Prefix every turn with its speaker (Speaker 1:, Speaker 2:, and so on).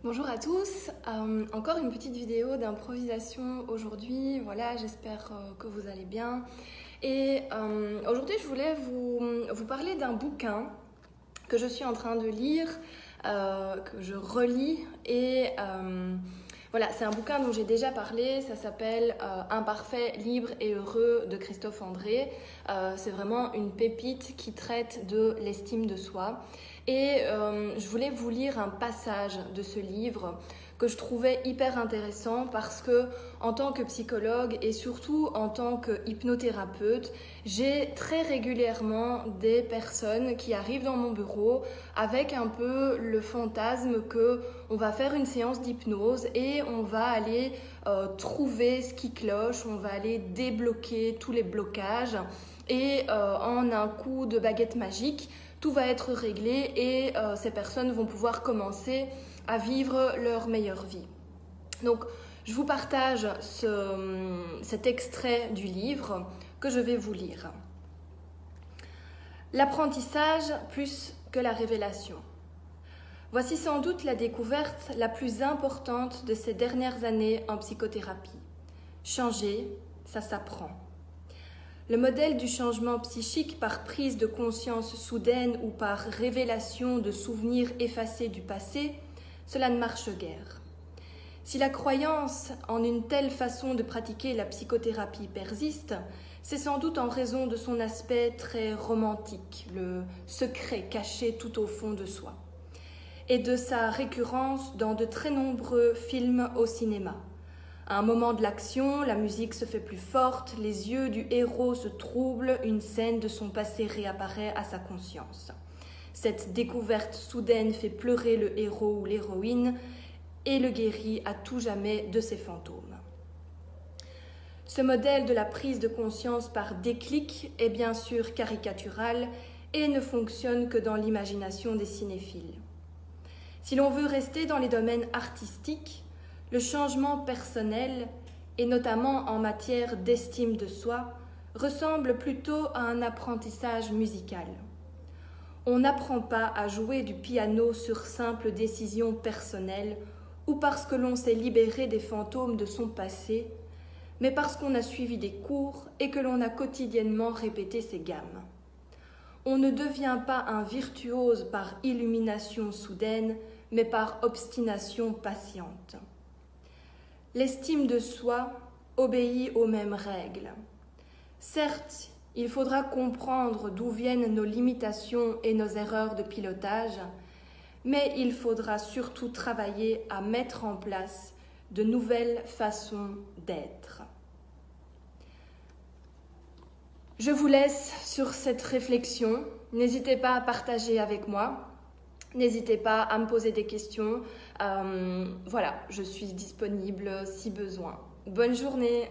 Speaker 1: Bonjour à tous, encore une petite vidéo d'improvisation aujourd'hui, voilà, j'espère que vous allez bien. Et aujourd'hui je voulais vous parler d'un bouquin que je suis en train de lire, que je relis et voilà, c'est un bouquin dont j'ai déjà parlé, ça s'appelle Imparfait, libre et heureux de Christophe André. C'est vraiment une pépite qui traite de l'estime de soi. Et je voulais vous lire un passage de ce livre que je trouvais hyper intéressant parce que en tant que psychologue et surtout en tant que hypnothérapeute, j'ai très régulièrement des personnes qui arrivent dans mon bureau avec un peu le fantasme que on va faire une séance d'hypnose et on va aller trouver ce qui cloche, on va aller débloquer tous les blocages et en un coup de baguette magique, tout va être réglé et ces personnes vont pouvoir commencer à vivre leur meilleure vie. Donc, je vous partage cet extrait du livre que je vais vous lire. L'apprentissage plus que la révélation. Voici sans doute la découverte la plus importante de ces dernières années en psychothérapie. Changer, ça s'apprend. Le modèle du changement psychique par prise de conscience soudaine ou par révélation de souvenirs effacés du passé, cela ne marche guère. Si la croyance en une telle façon de pratiquer la psychothérapie persiste, c'est sans doute en raison de son aspect très romantique, le secret caché tout au fond de soi, et de sa récurrence dans de très nombreux films au cinéma. À un moment de l'action, la musique se fait plus forte, les yeux du héros se troublent, une scène de son passé réapparaît à sa conscience. Cette découverte soudaine fait pleurer le héros ou l'héroïne et le guérit à tout jamais de ses fantômes. Ce modèle de la prise de conscience par déclic est bien sûr caricatural et ne fonctionne que dans l'imagination des cinéphiles. Si l'on veut rester dans les domaines artistiques, le changement personnel, et notamment en matière d'estime de soi, ressemble plutôt à un apprentissage musical. On n'apprend pas à jouer du piano sur simple décision personnelle ou parce que l'on s'est libéré des fantômes de son passé, mais parce qu'on a suivi des cours et que l'on a quotidiennement répété ses gammes. On ne devient pas un virtuose par illumination soudaine, mais par obstination patiente. L'estime de soi obéit aux mêmes règles. Certes, il faudra comprendre d'où viennent nos limitations et nos erreurs de pilotage, mais il faudra surtout travailler à mettre en place de nouvelles façons d'être. Je vous laisse sur cette réflexion. N'hésitez pas à partager avec moi. N'hésitez pas à me poser des questions. Voilà, je suis disponible si besoin. Bonne journée!